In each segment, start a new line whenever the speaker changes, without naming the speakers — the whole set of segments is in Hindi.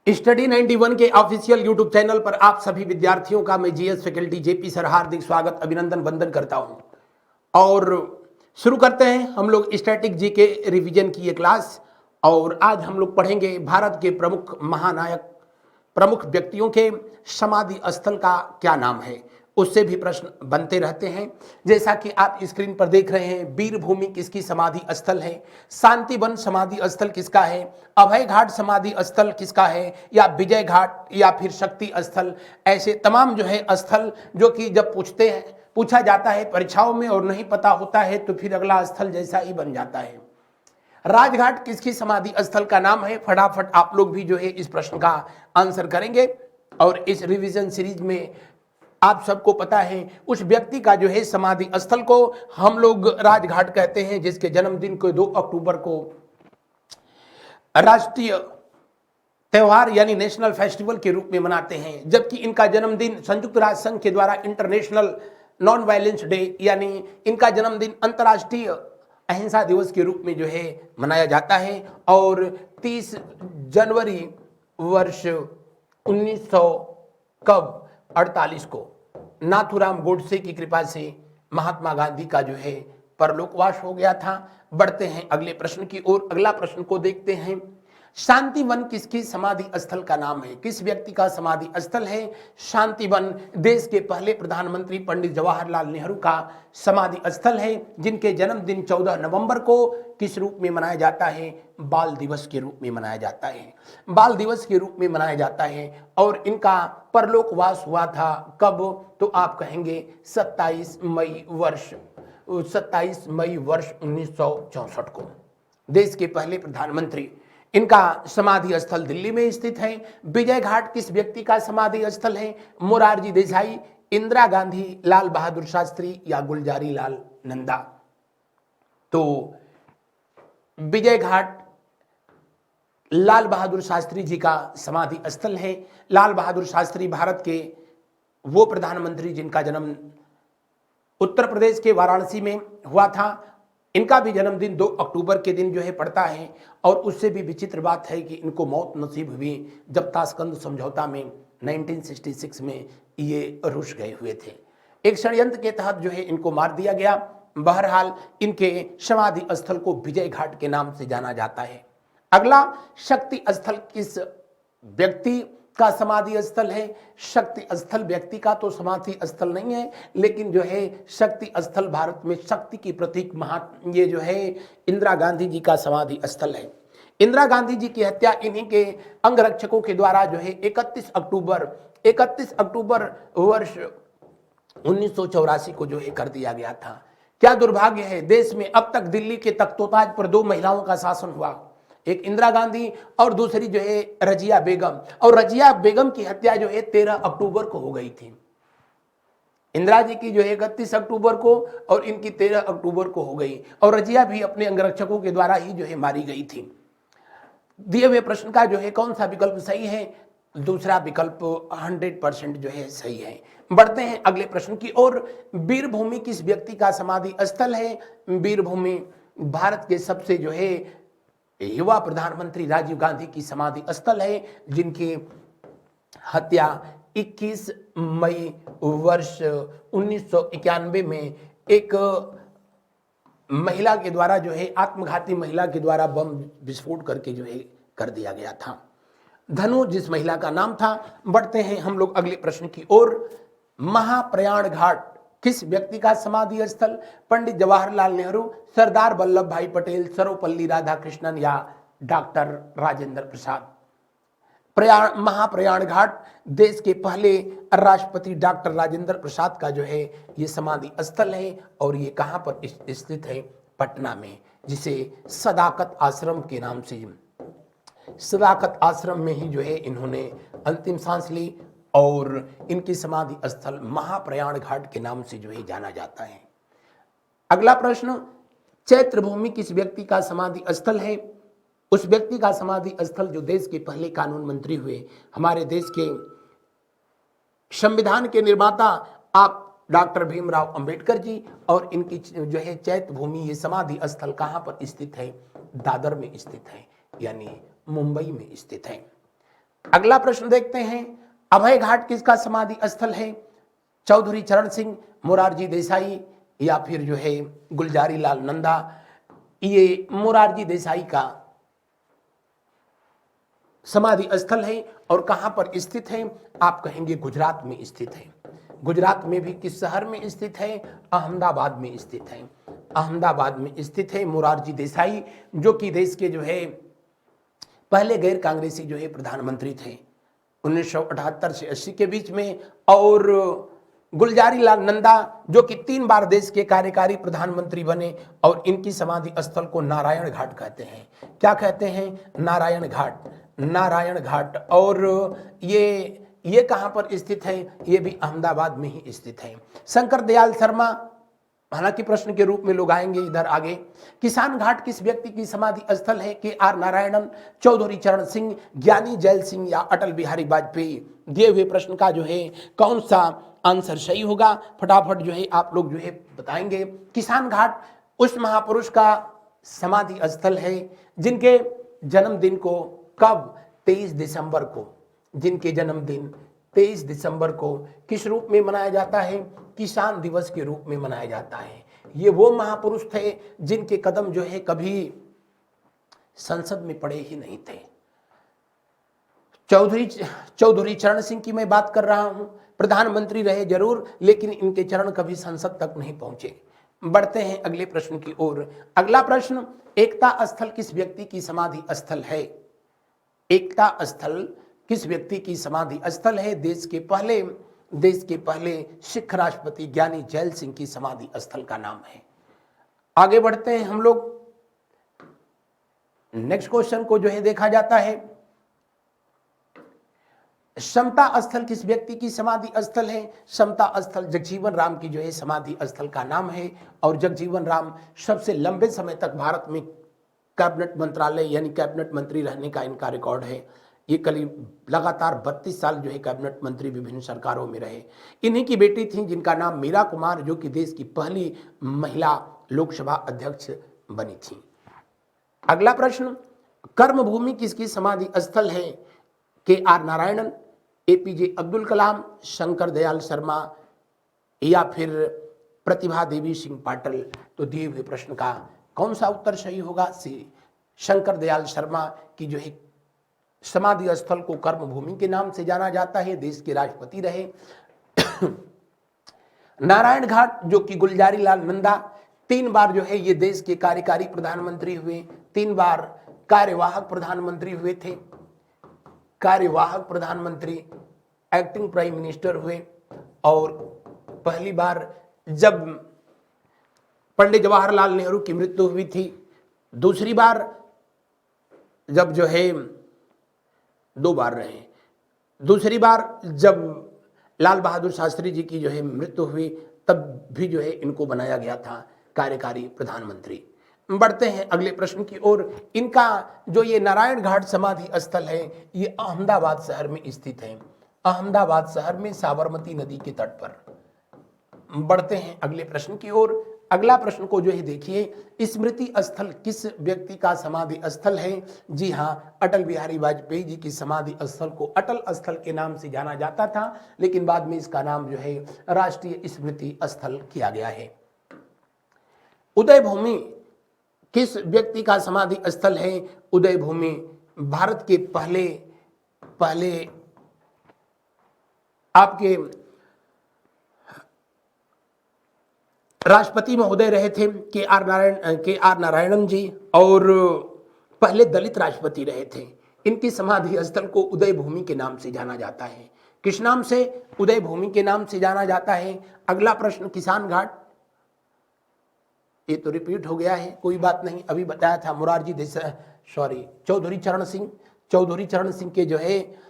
स्टडी 91 के ऑफिशियल यूट्यूब चैनल पर आप सभी विद्यार्थियों का मैं जीएस फैकल्टी जेपी सर हार्दिक स्वागत अभिनंदन वंदन करता हूं। और शुरू करते हैं हम लोग स्टैटिक जी के रिवीजन की ये क्लास। और आज हम लोग पढ़ेंगे भारत के प्रमुख महानायक प्रमुख व्यक्तियों के समाधि स्थल का क्या नाम है। उससे भी प्रश्न बनते रहते हैं। जैसा कि आप स्क्रीन पर देख रहे हैं, वीरभूमि किसकी समाधि स्थल है, शांतिवन समाधि स्थल किसका है, अभय घाट समाधि स्थल किसका है, या विजय घाट या फिर शक्ति स्थल। ऐसे तमाम जो है स्थल जो कि जब पूछा जाता है परीक्षाओं में और नहीं पता होता है तो फिर अगला स्थल जैसा ही बन जाता है। राजघाट किसकी समाधि स्थल का नाम है। फटाफट आप लोग भी जो है इस प्रश्न का आंसर करेंगे। और इस रिवीजन सीरीज में आप सबको पता है उस व्यक्ति का जो है समाधि स्थल को हम लोग राजघाट कहते हैं, जिसके जन्मदिन को 2 अक्टूबर को राष्ट्रीय त्योहार यानी नेशनल फेस्टिवल के रूप में मनाते हैं। जबकि इनका जन्मदिन संयुक्त राष्ट्र संघ के द्वारा इंटरनेशनल नॉन वायलेंस डे यानी इनका जन्मदिन अंतर्राष्ट्रीय अहिंसा दिवस के रूप में जो है मनाया जाता है। और 30 जनवरी वर्ष 1948 को नाथूराम गोडसे की कृपा से महात्मा गांधी का जो है परलोकवास हो गया था। बढ़ते हैं अगले प्रश्न की ओर। अगला प्रश्न को देखते हैं, शांतिवन किसकी समाधि स्थल का नाम है। किस व्यक्ति का समाधि स्थल है शांतिवन। देश के पहले प्रधानमंत्री पंडित जवाहरलाल नेहरू का समाधि स्थल है, जिनके जन्मदिन 14 नवंबर को किस रूप में मनाया जाता है, बाल दिवस के रूप में मनाया जाता है। बाल दिवस के रूप में मनाया जाता है। और इनका परलोकवास हुआ था कब, तो आप कहेंगे 27 मई वर्ष 1964 को। देश के पहले प्रधानमंत्री, इनका समाधि स्थल दिल्ली में स्थित है। विजय घाट किस व्यक्ति का समाधि स्थल है, मोरारजी देसाई, इंदिरा गांधी, लाल बहादुर शास्त्री या गुलजारी लाल नंदा। तो विजय घाट लाल बहादुर शास्त्री जी का समाधि स्थल है। लाल बहादुर शास्त्री भारत के वो प्रधानमंत्री जिनका जन्म उत्तर प्रदेश के वाराणसी में हुआ था। इनका भी जन्मदिन 2 अक्टूबर के दिन जो है पड़ता है। और उससे भी विचित्र बात है कि इनको मौत नसीब हुई जब ताशकंद समझौता में 1966 में ये रुस गए हुए थे। एक षड्यंत्र के तहत जो है इनको मार दिया गया। बहरहाल इनके समाधि स्थल को विजय घाट के नाम से जाना जाता है। अगला, शक्ति स्थल किस व्यक्ति का समाधि स्थल है। शक्ति स्थल व्यक्ति का तो समाधि स्थल नहीं है, लेकिन जो है शक्ति स्थल भारत में शक्ति की प्रतीक ये जो है इंदिरा गांधी जी का समाधि स्थल है। इंदिरा गांधी जी की हत्या इन्हीं के अंगरक्षकों के द्वारा जो है 31 अक्टूबर वर्ष 1984 को जो है कर दिया गया था। क्या दुर्भाग्य है, देश में अब तक दिल्ली के तख्तोताज पर 2 महिलाओं का शासन हुआ, एक इंदिरा गांधी और दूसरी जो है रजिया बेगम। और रजिया बेगम की हत्या जो है 13 अक्टूबर को हो गई थी। इंदिरा जी की जो है 31 अक्टूबर को और इनकी 13 अक्टूबर को हो गई। और रजिया भी अपने अंगरक्षकों के द्वारा ही जो है मारी गई थी। दिए हुए प्रश्न का जो है कौन सा विकल्प सही है, दूसरा विकल्प 100% जो है सही है। बढ़ते हैं अगले प्रश्न की ओर। वीरभूमि किस व्यक्ति का समाधि स्थल है। वीरभूमि भारत के सबसे जो है युवा प्रधानमंत्री राजीव गांधी की समाधि स्थल है, जिनकी हत्या 21 मई वर्ष 1991 में एक महिला के द्वारा जो है आत्मघाती महिला के द्वारा बम विस्फोट करके जो है कर दिया गया था। धनु जिस महिला का नाम था। बढ़ते हैं हम लोग अगले प्रश्न की ओर। महाप्रयाण घाट किस व्यक्ति का समाधि स्थल। पंडित जवाहरलाल नेहरू, सरदार वल्लभ भाई पटेल, सर्वपल्ली राधाकृष्णन या डॉक्टर राजेंद्र प्रसाद। महाप्रयाण घाट देश के पहले राष्ट्रपति डॉक्टर राजेंद्र प्रसाद का जो है ये समाधि स्थल है। और ये कहां पर स्थित है, पटना में, जिसे सदाकत आश्रम के नाम से, सदाकत आश्रम में ही जो है इन्होंने अंतिम सांस ली। और इनकी समाधि स्थल महाप्रयाण घाट के नाम से जो है जाना जाता है। अगला प्रश्न, चैत्र भूमि किस व्यक्ति का समाधि स्थल है। उस व्यक्ति का समाधि स्थल जो देश के पहले कानून मंत्री हुए, हमारे देश के संविधान के निर्माता आप डॉक्टर भीमराव अंबेडकर जी। और इनकी जो है चैत्र भूमि ये समाधि स्थल कहां पर स्थित है, दादर में स्थित है, यानी मुंबई में स्थित है। अगला प्रश्न देखते हैं, अभय घाट किसका समाधि स्थल है? चौधरी चरण सिंह, मोरारजी देसाई या फिर जो है गुलजारी लाल नंदा। ये मोरारजी देसाई का समाधि स्थल है और कहां पर स्थित है? आप कहेंगे गुजरात में स्थित है। गुजरात में भी किस शहर में स्थित है? अहमदाबाद में स्थित है। अहमदाबाद में स्थित है मोरारजी देसाई, जो कि देश के जो है पहले गैर कांग्रेसी जो है प्रधानमंत्री थे 1978 से 80 के बीच में। और गुलजारी लाल नंदा जो कि 3 बार देश के कार्यकारी प्रधानमंत्री बने और इनकी समाधि स्थल को नारायण घाट कहते हैं। क्या कहते हैं? नारायण घाट। नारायण घाट। और ये कहां पर स्थित है? ये भी अहमदाबाद में ही स्थित है। शंकर दयाल शर्मा, हालांकि प्रश्न के रूप में लोग आएंगे इधर आगे। किसान घाट किस व्यक्ति की समाधि स्थल है? के आर नारायणन, चौधरी चरण सिंह, ज्ञानी जैल सिंह या अटल बिहारी वाजपेयी। दिए हुए प्रश्न का जो है कौन सा आंसर सही होगा, फटाफट जो है आप लोग जो है बताएंगे। किसान घाट उस महापुरुष का समाधि स्थल है जिनके जन्मदिन को कब? 23 दिसंबर को। जिनके जन्मदिन 23 दिसंबर को किस रूप में मनाया जाता है? किसान दिवस के रूप में मनाया जाता है। ये वो महापुरुष थे जिनके कदम जो है कभी संसद में पड़े ही नहीं थे। चौधरी चरण सिंह की मैं बात कर रहा हूं। प्रधानमंत्री रहे जरूर, लेकिन इनके चरण कभी संसद तक नहीं पहुंचे। बढ़ते हैं अगले प्रश्न की ओर। अगला प्रश्न, एकता स्थल किस व्यक्ति की समाधि स्थल है? एकता स्थल किस व्यक्ति की समाधि स्थल है? देश के पहले सिख राष्ट्रपति ज्ञानी जैल सिंह की समाधि स्थल का नाम है। आगे बढ़ते हैं हम लोग। नेक्स्ट क्वेश्चन को जो है देखा जाता है, समता स्थल किस व्यक्ति की समाधि स्थल है? समता स्थल जगजीवन राम की जो है समाधि स्थल का नाम है। और जगजीवन राम सबसे लंबे समय तक भारत में कैबिनेट मंत्रालय यानी कैबिनेट मंत्री रहने का इनका रिकॉर्ड है। ये करीब लगातार 32 साल जो है कैबिनेट मंत्री विभिन्न सरकारों में रहे। इन्हीं की बेटी थी जिनका नाम मीरा कुमार, जो कि देश की पहली महिला लोकसभा अध्यक्ष बनी थी। अगला प्रश्न, कर्मभूमि किसकी समाधि स्थल है? के आर नारायणन, एपीजे अब्दुल कलाम, शंकर दयाल शर्मा या फिर प्रतिभा देवी सिंह पाटिल। तो दिए हुए प्रश्न का कौन सा उत्तर सही होगा? सी, शंकर दयाल शर्मा की जो है समाधि स्थल को कर्मभूमि के नाम से जाना जाता है। देश के राष्ट्रपति रहे। नारायण घाट जो कि गुलजारी लाल नंदा 3 बार जो है ये देश के कार्यकारी प्रधानमंत्री हुए, 3 बार कार्यवाहक प्रधानमंत्री हुए थे। कार्यवाहक प्रधानमंत्री, एक्टिंग प्राइम मिनिस्टर हुए। और पहली बार जब पंडित जवाहरलाल नेहरू की मृत्यु हुई थी, दूसरी बार जब जो है 2 बार रहे, दूसरी बार जब लाल बहादुर शास्त्री जी की जो है मृत्यु हुई तब भी जो है इनको बनाया गया था कार्यकारी प्रधानमंत्री। बढ़ते हैं अगले प्रश्न की ओर। इनका जो ये नारायण घाट समाधि स्थल है ये अहमदाबाद शहर में स्थित है। अहमदाबाद शहर में साबरमती नदी के तट पर। बढ़ते हैं अगले प्रश्न की ओर। अगला प्रश्न को जो है देखिए, स्मृति स्थल किस व्यक्ति का समाधि स्थल है? जी हाँ, अटल बिहारी वाजपेयी जी की समाधि स्थल को अटल स्थल के नाम से जाना जाता था, लेकिन बाद में इसका नाम जो है राष्ट्रीय स्मृति स्थल किया गया है। उदय भूमि किस व्यक्ति का समाधि स्थल है? उदय भूमि भारत के पहले आपके राष्ट्रपति महोदय रहे थे के आर नारायणन जी, और पहले दलित राष्ट्रपति रहे थे। इनकी समाधि स्थल को उदय भूमि के नाम से जाना जाता है। किस नाम से? उदय भूमि के नाम से जाना जाता है। अगला प्रश्न, किसान घाट, ये तो रिपीट हो गया है, कोई बात नहीं, अभी बताया था। मोरारजी देसाई चौधरी चरण सिंह के जो है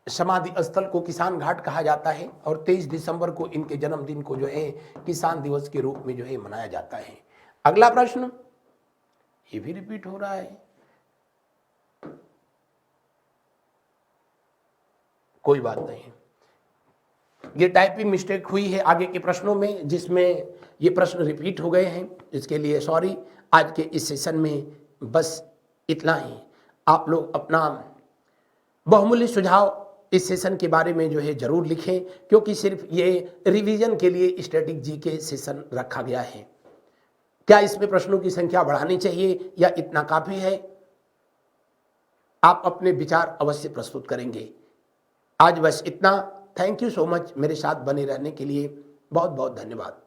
समाधि स्थल को किसान घाट कहा जाता है। और 23 दिसंबर को इनके जन्मदिन को जो है किसान दिवस के रूप में जो है मनाया जाता है। अगला प्रश्न, ये भी रिपीट हो रहा है, कोई बात नहीं, ये टाइपिंग मिस्टेक हुई है आगे के प्रश्नों में जिसमें ये प्रश्न रिपीट हो गए हैं, इसके लिए सॉरी। आज के इस सेशन में बस इतना ही। आप लोग अपना बहुमूल्य सुझाव इस सेशन के बारे में जो है जरूर लिखें, क्योंकि सिर्फ ये रिवीजन के लिए स्टैटिक जीके सेशन रखा गया है। क्या इसमें प्रश्नों की संख्या बढ़ानी चाहिए या इतना काफी है? आप अपने विचार अवश्य प्रस्तुत करेंगे। आज बस इतना। थैंक यू सो मच मेरे साथ बने रहने के लिए। बहुत बहुत धन्यवाद।